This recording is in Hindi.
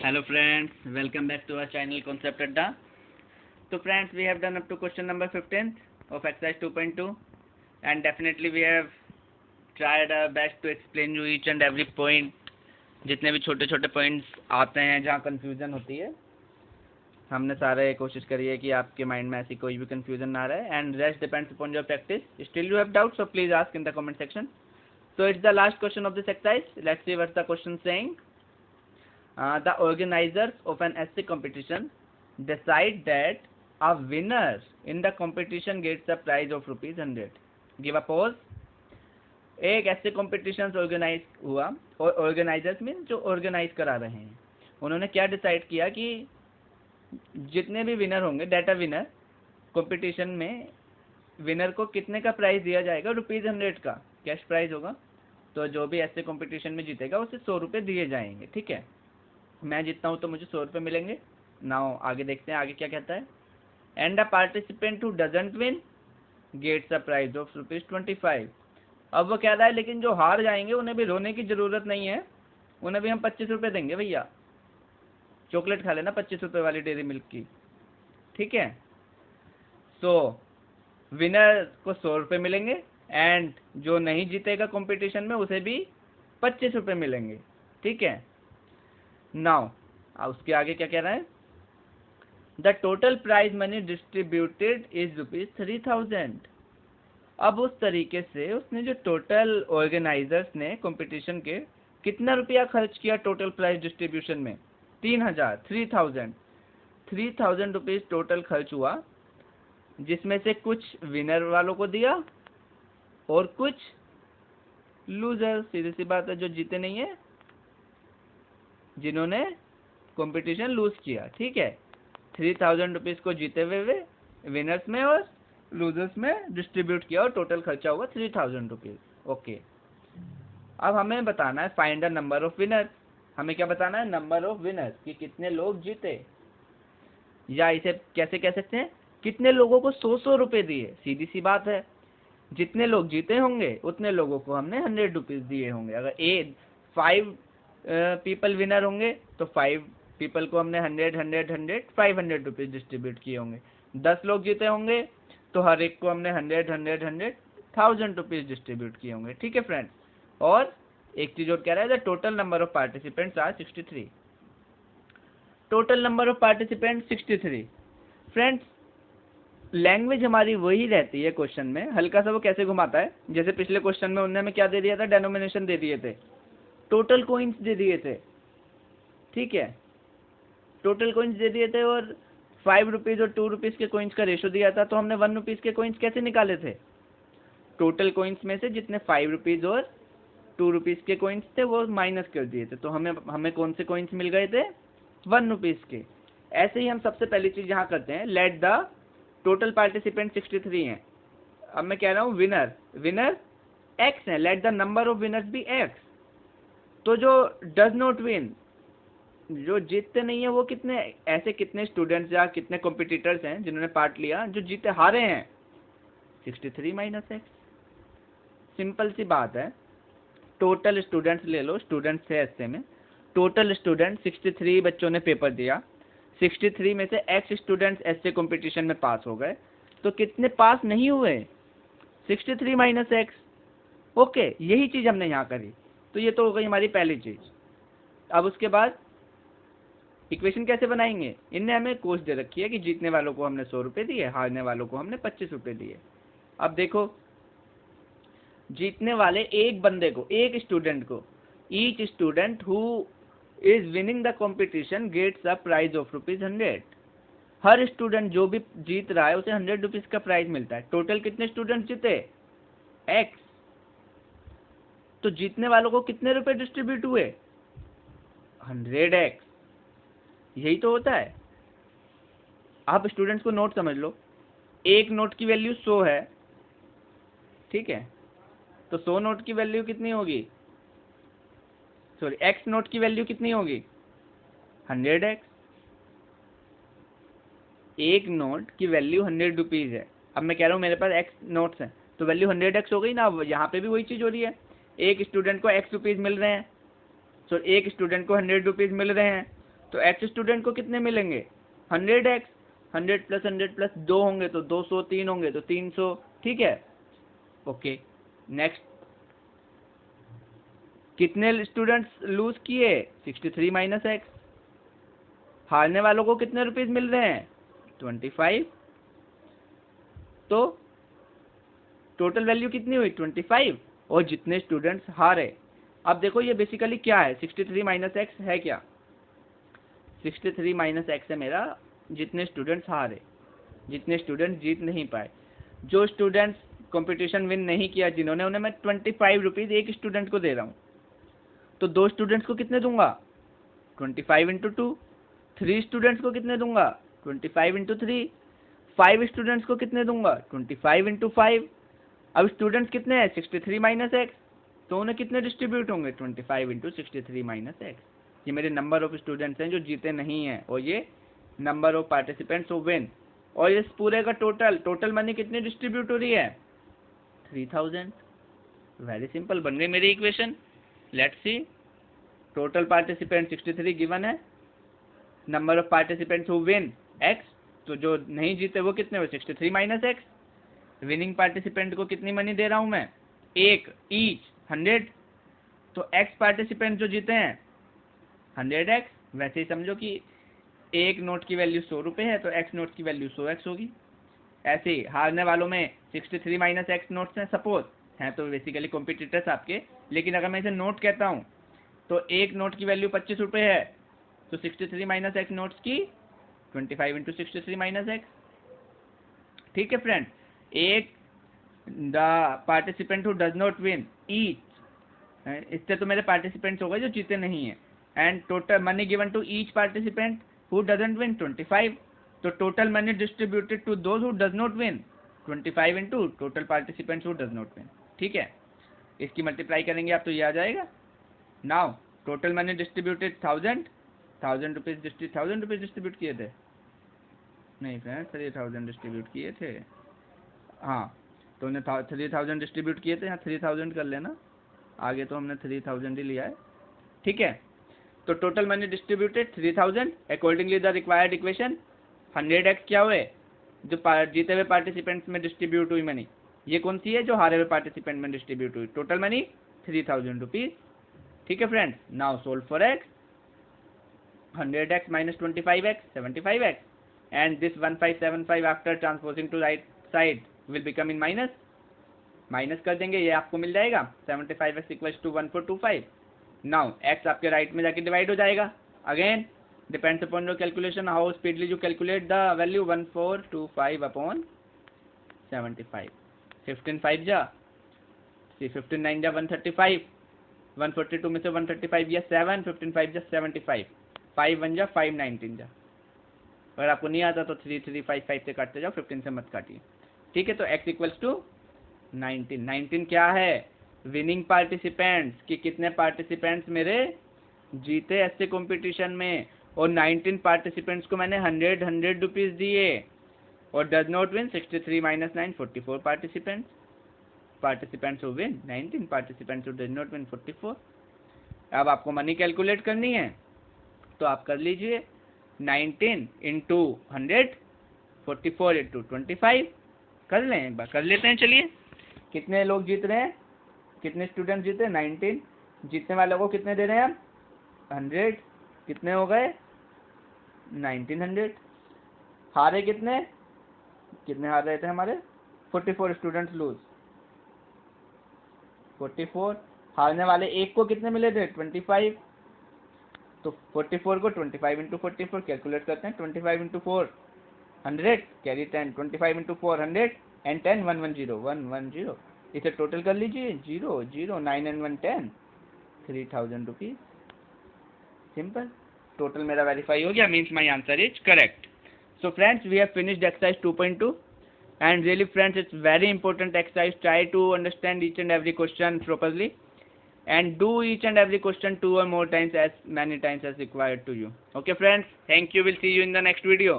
Hello friends, welcome back to our channel Concept Adda. So friends, we have done up to question number 15 of exercise 2.2 and definitely we have tried our best to explain you each and every point. जितने भी छोटे छोटे पॉइंट्स आते हैं जहाँ कंफ्यूजन होती है हमने सारे कोशिश करी है कि आपके माइंड में ऐसी कोई भी कंफ्यूजन ना रहे and rest depends upon your practice. Still you have doubt, so please ask in the comment section. So it's the last question of this exercise. Let's see what's the question saying. The organizers of an essay competition decide that a winner in the competition gets a prize of ₹100. Give a pause. एक ऐसे कॉम्पिटिशन ऑर्गेनाइज हुआ और ऑर्गेनाइजर्स मीन जो ऑर्गेनाइज करा रहे हैं उन्होंने क्या डिसाइड किया कि जितने भी विनर होंगे डाटा विनर कंपटीशन में विनर को कितने का प्राइस दिया जाएगा, ₹100 का कैश प्राइज होगा. तो जो भी ऐसे कंपटीशन में जीतेगा उसे ₹100 दिए जाएंगे. ठीक है, मैं जीतता हूँ तो मुझे ₹100 मिलेंगे. नाउ आगे देखते हैं आगे क्या कहता है. And the participant who doesn't win gets a prize of ₹25. अब वो कह रहा है लेकिन जो हार जाएंगे उन्हें भी रोने की ज़रूरत नहीं है, उन्हें भी हम ₹25 देंगे भैया. चॉकलेट खा लेना ₹25 वाली डेयरी मिल्क की. ठीक है, सो विनर को ₹100 मिलेंगे एंड जो नहीं जीतेगा कंपटीशन में उसे भी ₹25 मिलेंगे. ठीक है, नाउ उसके आगे क्या कह रहा है. The total prize money distributed is ₹3000. अब उस तरीके से उसने जो टोटल ऑर्गेनाइजर्स ने कंपटीशन के कितना रुपया खर्च किया टोटल प्राइज डिस्ट्रीब्यूशन में 3000 रुपीज टोटल खर्च हुआ, जिसमें से कुछ विनर वालों को दिया और कुछ लूजर, सीधी सी बात है, जो जीते नहीं है, जिन्होंने कंपटीशन लूज किया. ठीक है, 3000 रुपीज को जीते हुए विनर्स में और लूजर्स में डिस्ट्रीब्यूट किया और टोटल खर्चा हुआ 3000 रुपीज. ओके, अब हमें बताना है find the number of winner. हमें क्या बताना है, नंबर ऑफ विनर्स कि कितने लोग जीते, या इसे कैसे कह सकते हैं कितने लोगों को 100 रुपए दिए. सीधी सी बात है, जितने लोग जीते होंगे उतने लोगों को हमने ₹100 दिए होंगे. अगर 5 पीपल विनर होंगे तो 5 पीपल को हमने 100 500 रुपीज डिस्ट्रीब्यूट किए होंगे. 10 लोग जीते होंगे तो हर एक को हमने 100 1000 रुपीज डिस्ट्रीब्यूट किए होंगे. ठीक है फ्रेंड्स, और एक चीज और कह रहा है, the total number of participants are 63. Total number of participant 63. Friends, language हमारी वही रहती है क्वेश्चन में. हल्का सा वो कैसे घुमाता है, जैसे पिछले क्वेश्चन में उन्होंने हमें क्या दे दिया था, डेनोमिनेशन दे दिए थे, टोटल कॉइंस दे दिए थे. ठीक है, टोटल कॉइंस दे दिए थे और ₹5 और ₹2 के कॉइंस का रेशो दिया था. तो हमने ₹1 के कॉइंस कैसे निकाले थे, टोटल कॉइंस में से जितने ₹5 और ₹2 के कॉइंस थे वो माइनस कर दिए थे. तो हमें कौन से कॉइंस मिल गए थे, ₹1 के. ऐसे ही हम सबसे पहली चीज यहाँ करते हैं, लेट द टोटल पार्टिसिपेंट 63 हैं. अब मैं कह रहा हूँ विनर X है, let the number of winners be X. तो जो डज नॉट विन, जो जीतते नहीं है, वो कितने स्टूडेंट्स या कितने कॉम्पिटिटर्स हैं जिन्होंने पार्ट लिया, जो जीते हारे हैं 63 - X. सिंपल सी बात है. टोटल स्टूडेंट्स ले लो, स्टूडेंट्स थे ऐसे में, टोटल स्टूडेंट 63 बच्चों ने पेपर दिया, 63 में से X स्टूडेंट्स ऐसे कंपटीशन में पास हो गए, तो कितने पास नहीं हुए, 63 - X. ओके, यही चीज हमने यहाँ करी. तो ये तो हो गई हमारी पहली चीज. अब उसके बाद इक्वेशन कैसे बनाएंगे, इनने हमें कोस्ट दे रखी है कि जीतने वालों को हमने ₹100 दिए, हारने वालों को हमने ₹25 दिए. अब देखो, जीतने वाले एक बंदे को, एक स्टूडेंट को, each student who is winning the competition gets a prize of ₹100. हर स्टूडेंट जो भी जीत रहा है उसे ₹100 का प्राइज मिलता है. टोटल कितने स्टूडेंट जीते, X. तो जीतने वालों को कितने रुपए डिस्ट्रीब्यूट हुए, 100X. यही तो होता है. आप स्टूडेंट्स को नोट समझ लो, एक नोट की वैल्यू 100 है. ठीक है, तो 100 नोट की वैल्यू कितनी होगी, सॉरी X नोट की वैल्यू कितनी होगी, 100X. एक नोट की वैल्यू ₹100 है. अब मैं कह रहा हूँ मेरे पास X नोट्स हैं तो वैल्यू 100X हो गई ना. अब यहाँ पे भी वही चीज हो रही है, एक स्टूडेंट को X रुपीज मिल रहे हैं, सो एक स्टूडेंट को ₹100 मिल रहे हैं, तो x स्टूडेंट को कितने मिलेंगे 100x, 100 प्लस 2 होंगे तो 200, 3 होंगे तो 300, ठीक है। ओके नेक्स्ट, कितने स्टूडेंट्स लूज किए 63 माइनस एक्स, हारने वालों को कितने रुपीज मिल रहे हैं 25, तो टोटल वैल्यू कितनी हुई 25, और जितने स्टूडेंट्स हारे। अब देखो ये बेसिकली क्या है 63 माइनस एक्स है क्या, 63 माइनस एक्स है मेरा जितने स्टूडेंट्स हारे, जितने स्टूडेंट जीत नहीं पाए। जो स्टूडेंट्स कंपटीशन विन नहीं किया जिन्होंने, उन्हें मैं 25 रुपीज एक स्टूडेंट को दे रहा हूँ। तो 2 स्टूडेंट्स को कितने दूंगा 25 इंटू 2, 3 स्टूडेंट्स को कितने दूंगा 25 इंटू 3, 5 स्टूडेंट्स को कितने दूंगा 25 इंटू 5। अब स्टूडेंट्स कितने हैं 63 माइनस एक्स, तो उन्हें कितने डिस्ट्रीब्यूट होंगे 25 इंटू 63 माइनस एक्स। ये मेरे नंबर ऑफ स्टूडेंट्स हैं जो जीते नहीं हैं, और ये number of participants who win. और इस पूरे का टोटल मनी कितनी डिस्ट्रीब्यूट हो रही है 3000। वेरी सिंपल, बन गई मेरी equation. Let's see, total participant 63 given है, number of participants who win x, तो जो नहीं जीते वो कितने हुए 63 माइनस एक्स। विनिंग पार्टिसिपेंट को कितनी मनी दे रहा हूं मैं, एक ईच 100, तो x पार्टिसिपेंट जो जीते हैं 100x। वैसे ही समझो कि एक नोट की वैल्यू 100 रुपये है, तो x नोट की वैल्यू 100x होगी। ऐसे ही हारने वालों में 63 माइनस एक्स नोट्स हैं सपोज, हैं तो बेसिकली कॉम्पिटिटर्स आपके, लेकिन अगर मैं इसे नोट कहता हूँ तो एक नोट की वैल्यू 25 रुपये है, तो 63 माइनस एक्स नोट्स की 25 इंटू 63 माइनस एक्स, ठीक है फ्रेंड। एक the participant who does not win each, इससे तो मेरे पार्टिसिपेंट्स हो गए जो जीते नहीं है, and total money given to each participant who doesn't win 25, तो total money distributed to those who does not win 25 into total participants who does not win, ठीक है। इसकी मल्टीप्लाई करेंगे आप तो ये आ जाएगा। Now total money distributed 1000 rupees distribute किए थे, नहीं फ्रेंड 3000 डिस्ट्रीब्यूट किए थे, हाँ तो हमने 3000 डिस्ट्रीब्यूट किए थे, यहाँ 3000 कर लेना, आगे तो हमने 3000 ही लिया है, ठीक है। तो total money distributed 3000 accordingly the required equation. 100x क्या हुए जो जीते हुए पार्टिसिपेंट्स में डिस्ट्रीब्यूट हुई मनी, ये कौन सी है जो हारे हुए पार्टिसिपेंट में डिस्ट्रीब्यूट हुई, टोटल मनी 3000 रुपीज, ठीक है friends. Now solve for x, 100x minus 25x 75x, and this 1575 after transposing to right side will become in minus, minus कर देंगे, ये आपको मिल जाएगा 75x equals to 1425। Now x आपके राइट में जाके डिवाइड हो जाएगा, again depends upon your calculation how speedly you calculate the value, 1425 upon 75, 15 5 जा 15 9 जा 135, 142 में से 135 या 7, 15 5 जा 75, 5 1 जा 5 19 जा। अगर आपको नहीं आता तो 3 3 5 5 से काटते जाओ, 15 से मत काटिए, ठीक है। तो x इक्वल्स टू 19 क्या है विनिंग पार्टिसिपेंट्स, कि कितने पार्टिसिपेंट्स मेरे जीते ऐसे कंपटीशन में, और 19 पार्टिसिपेंट्स को मैंने 100 रुपीज दिए, और does not win 63 minus 9 44 participants who win 19 participants who does not win 44। अब आपको मनी कैलकुलेट करनी है तो आप कर लीजिए 19 इंटू 100, 44 इंटू 25, कर लें एक बार, कर लेते हैं। चलिए कितने लोग जीत रहे हैं, कितने स्टूडेंट जीते 19, जीतने वालों को कितने दे रहे हैं हम 100, कितने हो गए 1900, हारे कितने हार रहे थे हमारे 44 स्टूडेंट्स लूज 44, हारने वाले एक को कितने मिले थे 25, तो 44 को 25 इंटू 44 कैलकुलेट करते हैं, 25 इंटू 4 100 कैरी 10, 25 इंटू 4 100 एंड 10 110, इसे टोटल कर लीजिए 0 0 9 and 1 10, 3000 रुपीज, सिंपल। टोटल मेरा वेरीफाई हो गया, means my answer is correct. So friends we have finished exercise 2.2 and really friends it's very important exercise, try to understand each and every question properly and do each and every question 2 or more times, as many times as required to you. Okay friends, thank you, we'll see you in the next video.